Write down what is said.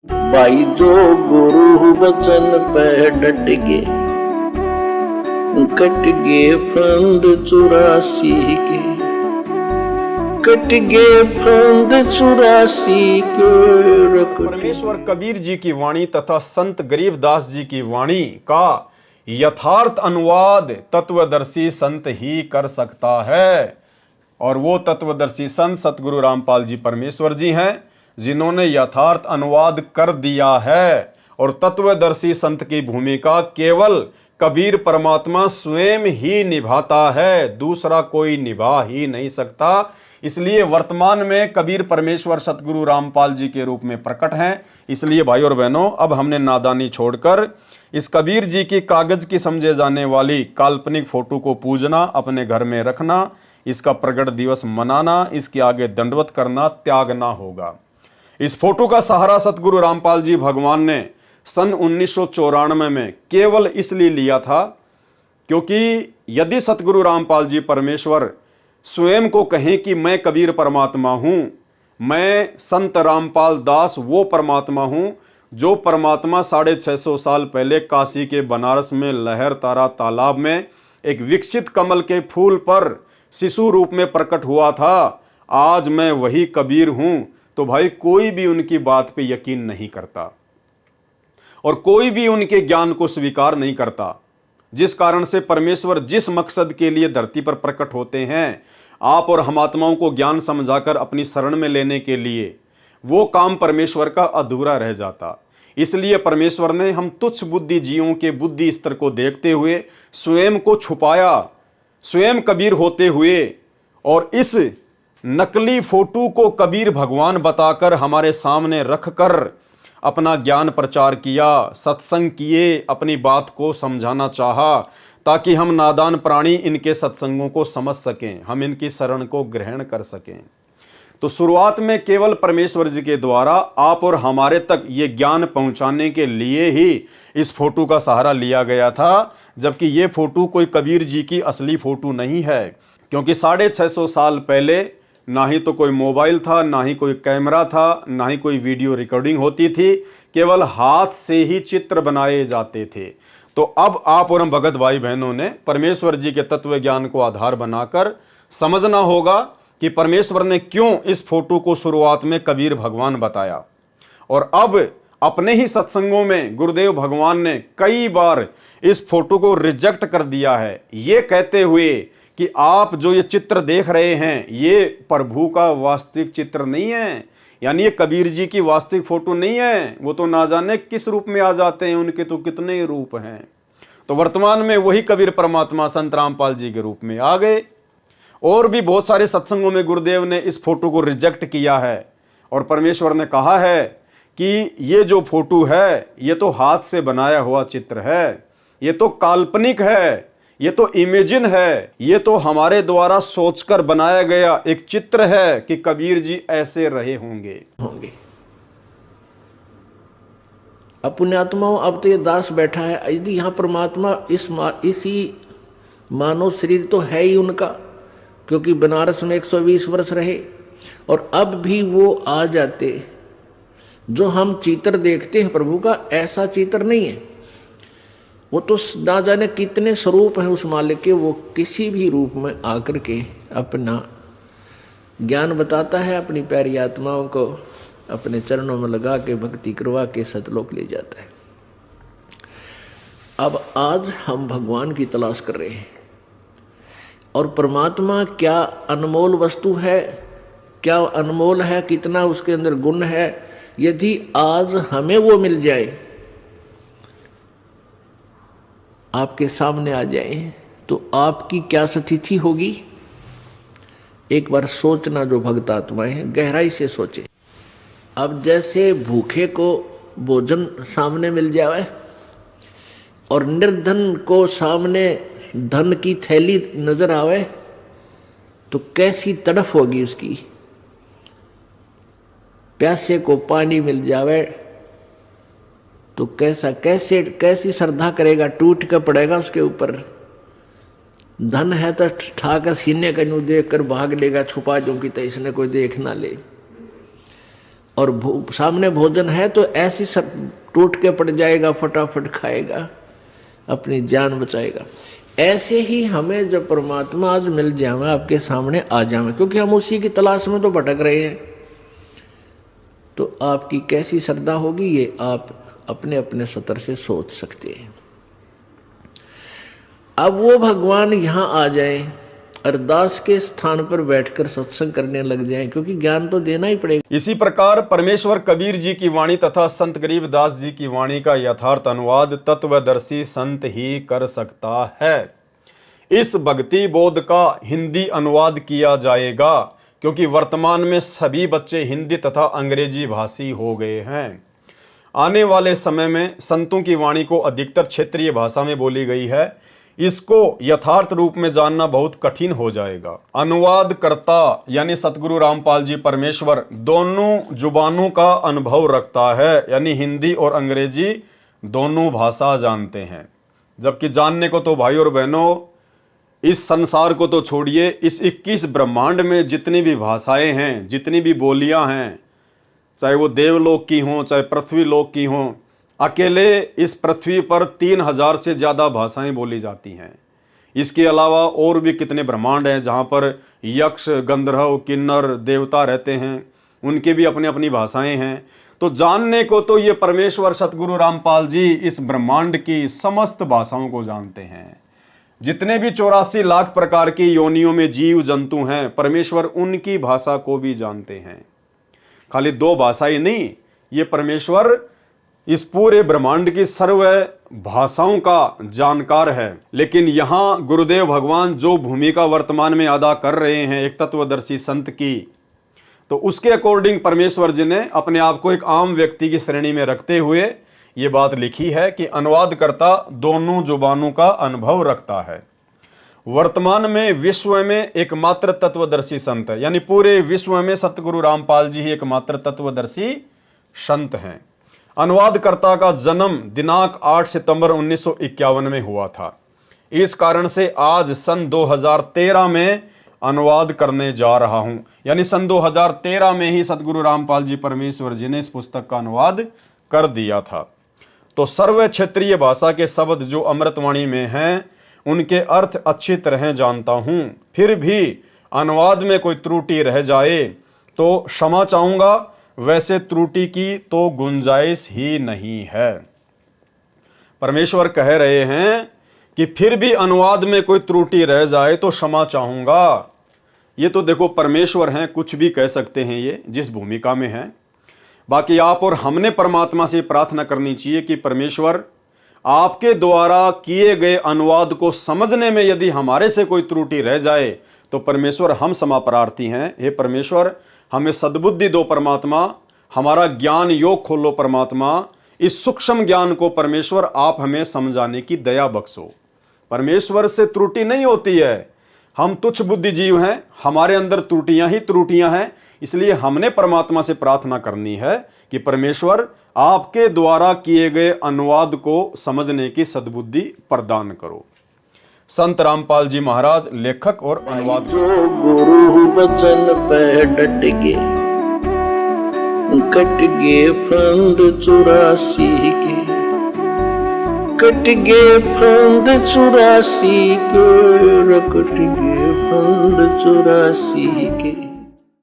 भाई जो गुरु वचन पे डट गे, कट गे फंद 84 के, कट गे फंद 84 के। परमेश्वर कबीर जी की वाणी तथा संत गरीबदास जी की वाणी का यथार्थ अनुवाद तत्वदर्शी संत ही कर सकता है। और वो तत्वदर्शी संत सतगुरु रामपाल जी परमेश्वर जी हैं, जिन्होंने यथार्थ अनुवाद कर दिया है। और तत्वदर्शी संत की भूमिका केवल कबीर परमात्मा स्वयं ही निभाता है, दूसरा कोई निभा ही नहीं सकता। इसलिए वर्तमान में कबीर परमेश्वर सतगुरु रामपाल जी के रूप में प्रकट हैं। इसलिए भाई और बहनों, अब हमने नादानी छोड़कर इस कबीर जी की कागज की समझे जाने वाली काल्पनिक फोटो को पूजना, अपने घर में रखना, इसका प्रगट दिवस मनाना, इसके आगे दंडवत करना, त्यागना होगा। इस फोटो का सहारा सतगुरु रामपाल जी भगवान ने सन 1994 में केवल इसलिए लिया था क्योंकि यदि सतगुरु रामपाल जी परमेश्वर स्वयं को कहें कि मैं कबीर परमात्मा हूं, मैं संत रामपाल दास वो परमात्मा हूं जो परमात्मा 650 साल पहले काशी के बनारस में लहर तारा तालाब में एक विकसित कमल के फूल पर शिशु रूप में प्रकट हुआ था, आज मैं वही कबीर हूं, तो भाई कोई भी उनकी बात पे यकीन नहीं करता और कोई भी उनके ज्ञान को स्वीकार नहीं करता। जिस कारण से परमेश्वर जिस मकसद के लिए धरती पर प्रकट होते हैं, आप और हम आत्माओं को ज्ञान समझाकर अपनी शरण में लेने के लिए, वो काम परमेश्वर का अधूरा रह जाता। इसलिए परमेश्वर ने हम तुच्छ बुद्धि जीवों के बुद्धि स्तर को देखते हुए स्वयं को छुपाया, स्वयं कबीर होते हुए, और इस नकली फोटो को कबीर भगवान बताकर हमारे सामने रखकर अपना ज्ञान प्रचार किया, सत्संग किए, अपनी बात को समझाना चाहा, ताकि हम नादान प्राणी इनके सत्संगों को समझ सकें, हम इनकी शरण को ग्रहण कर सकें। तो शुरुआत में केवल परमेश्वर जी के द्वारा आप और हमारे तक ये ज्ञान पहुंचाने के लिए ही इस फोटो का सहारा लिया गया था, जबकि ये फोटो कोई कबीर जी की असली फोटो नहीं है। क्योंकि 650 साल पहले ना ही तो कोई मोबाइल था, ना ही कोई कैमरा था, ना ही कोई वीडियो रिकॉर्डिंग होती थी, केवल हाथ से ही चित्र बनाए जाते थे। तो अब आप और हम भगत भाई बहनों ने परमेश्वर जी के तत्व ज्ञान को आधार बनाकर समझना होगा कि परमेश्वर ने क्यों इस फोटो को शुरुआत में कबीर भगवान बताया। और अब अपने ही सत्संगों में गुरुदेव भगवान ने कई बार इस फोटो को रिजेक्ट कर दिया है, ये कहते हुए कि आप जो ये चित्र देख रहे हैं ये प्रभु का वास्तविक चित्र नहीं है, यानी ये कबीर जी की वास्तविक फोटो नहीं है, वो तो ना जाने किस रूप में आ जाते हैं, उनके तो कितने ही रूप हैं। तो वर्तमान में वही कबीर परमात्मा संत रामपाल जी के रूप में आ गए। और भी बहुत सारे सत्संगों में गुरुदेव ने इस फोटो को रिजेक्ट किया है और परमेश्वर ने कहा है कि ये जो फोटो है ये तो हाथ से बनाया हुआ चित्र है, ये तो काल्पनिक है, ये तो इमेजिन है, ये तो हमारे द्वारा सोचकर बनाया गया एक चित्र है कि कबीर जी ऐसे रहे होंगे। अब पुण्यात्माओं, अब तो ये दास बैठा है, यदि यहाँ परमात्मा इसी मानव शरीर तो है ही उनका, क्योंकि बनारस में 120 वर्ष रहे, और अब भी वो आ जाते। जो हम चित्र देखते हैं प्रभु का, ऐसा चित्र नहीं है। वो तो ना जाने कितने स्वरूप हैं उस मालिक के, वो किसी भी रूप में आकर के अपना ज्ञान बताता है, अपनी प्यारी आत्माओं को अपने चरणों में लगा के भक्ति करवा के सतलोक ले जाता है। अब आज हम भगवान की तलाश कर रहे हैं, और परमात्मा क्या अनमोल वस्तु है, क्या अनमोल है, कितना उसके अंदर गुण है। यदि आज हमें वो मिल जाए, आपके सामने आ जाए, तो आपकी क्या स्थिति होगी। एक बार सोचना, जो भक्त आत्माएं हैं गहराई से सोचे। अब जैसे भूखे को भोजन सामने मिल जाए और निर्धन को सामने धन की थैली नजर आवे, तो कैसी तड़फ होगी उसकी। प्यासे को पानी मिल जावे तो कैसी श्रद्धा करेगा, टूट कर पड़ेगा उसके ऊपर। धन है तो ठाकर सीने का न्यू देख कर भाग लेगा, छुपा जो कि तो इसने कोई देख ना ले। और सामने भोजन है तो ऐसी सब टूट के पड़ जाएगा, फटाफट खाएगा, अपनी जान बचाएगा। ऐसे ही हमें जब परमात्मा आज मिल जाए, आपके सामने आ जाए, क्योंकि हम उसी की तलाश में तो भटक रहे हैं, तो आपकी कैसी श्रद्धा होगी ये आप अपने अपने स्तर से सोच सकते हैं। अब वो भगवान यहाँ आ जाए, अरदास के स्थान पर बैठकर सत्संग करने लग जाए, क्योंकि ज्ञान तो देना ही पड़ेगा। इसी प्रकार परमेश्वर कबीर जी की वाणी तथा संत गरीबदास जी की वाणी का यथार्थ अनुवाद तत्वदर्शी संत ही कर सकता है। इस भक्ति बोध का हिंदी अनुवाद किया जाएगा, क्योंकि वर्तमान में सभी बच्चे हिंदी तथा अंग्रेजी भाषी हो गए हैं। आने वाले समय में संतों की वाणी को अधिकतर क्षेत्रीय भाषा में बोली गई है। इसको यथार्थ रूप में जानना बहुत कठिन हो जाएगा। अनुवाद कर्ता यानी सतगुरु रामपाल जी परमेश्वर दोनों जुबानों का अनुभव रखता है, यानी हिंदी और अंग्रेजी दोनों भाषा जानते हैं। जबकि जानने को तो भाई और बहनों, इस संसार को तो छोड़िए, इस 21 ब्रह्मांड में जितनी भी भाषाएं हैं, जितनी भी बोलियां हैं, चाहे वो देवलोक की हों, चाहे पृथ्वी लोक की हों, अकेले इस पृथ्वी पर 3000 से ज़्यादा भाषाएं बोली जाती हैं। इसके अलावा और भी कितने ब्रह्मांड हैं जहाँ पर यक्ष, गंधर्व, किन्नर, देवता रहते हैं, उनके भी अपनी अपनी भाषाएं हैं। तो जानने को तो ये परमेश्वर सतगुरु रामपाल जी इस ब्रह्मांड की समस्त भाषाओं को जानते हैं। जितने भी 84 लाख प्रकार की योनियों में जीव जंतु हैं, परमेश्वर उनकी भाषा को भी जानते हैं। खाली 2 भाषाएं नहीं, ये परमेश्वर इस पूरे ब्रह्मांड की सर्व भाषाओं का जानकार है। लेकिन यहाँ गुरुदेव भगवान जो भूमिका वर्तमान में अदा कर रहे हैं एक तत्वदर्शी संत की, तो उसके अकॉर्डिंग परमेश्वर जी ने अपने आप को एक आम व्यक्ति की श्रेणी में रखते हुए ये बात लिखी है कि अनुवादकर्ता दोनों जुबानों का अनुभव रखता है। वर्तमान में विश्व में एकमात्र तत्वदर्शी संत है, यानी पूरे विश्व में सतगुरु रामपाल जी ही एकमात्र तत्वदर्शी संत हैं। अनुवादकर्ता का जन्म दिनांक 8 सितंबर 1951 में हुआ था। इस कारण से आज सन 2013 में अनुवाद करने जा रहा हूं, यानी सन 2013 में ही सतगुरु रामपाल जी परमेश्वर जी ने इस पुस्तक का अनुवाद कर दिया था। तो सर्व क्षेत्रीय भाषा के शब्द जो अमृतवाणी में हैं, उनके अर्थ अच्छी तरह जानता हूं। फिर भी अनुवाद में कोई त्रुटि रह जाए तो क्षमा चाहूंगा, वैसे त्रुटि की तो गुंजाइश ही नहीं है। परमेश्वर कह रहे हैं कि फिर भी अनुवाद में कोई त्रुटि रह जाए तो क्षमा चाहूंगा। ये तो देखो परमेश्वर हैं, कुछ भी कह सकते हैं ये जिस भूमिका में हैं। बाकी आप और हमने परमात्मा से प्रार्थना करनी चाहिए कि परमेश्वर आपके द्वारा किए गए अनुवाद को समझने में यदि हमारे से कोई त्रुटि रह जाए तो परमेश्वर हम क्षमा प्रार्थी हैं। हे परमेश्वर, हमें सद्बुद्धि दो परमात्मा, हमारा ज्ञान योग खोलो परमात्मा, इस सूक्ष्म ज्ञान को परमेश्वर आप हमें समझाने की दया बख्शो। परमेश्वर से त्रुटि नहीं होती है, हम तुच्छ बुद्धि जीव हैं, हमारे अंदर त्रुटियां ही त्रुटियां हैं। इसलिए हमने परमात्मा से प्रार्थना करनी है कि परमेश्वर आपके द्वारा किए गए अनुवाद को समझने की सद्बुद्धि प्रदान करो। संत रामपाल जी महाराज, लेखक और अनुवाद। जो गुरु बचन पे डट गे, कट गे फंद 84 के, कट गे फंद 84 के, कट गे फंद 84 के।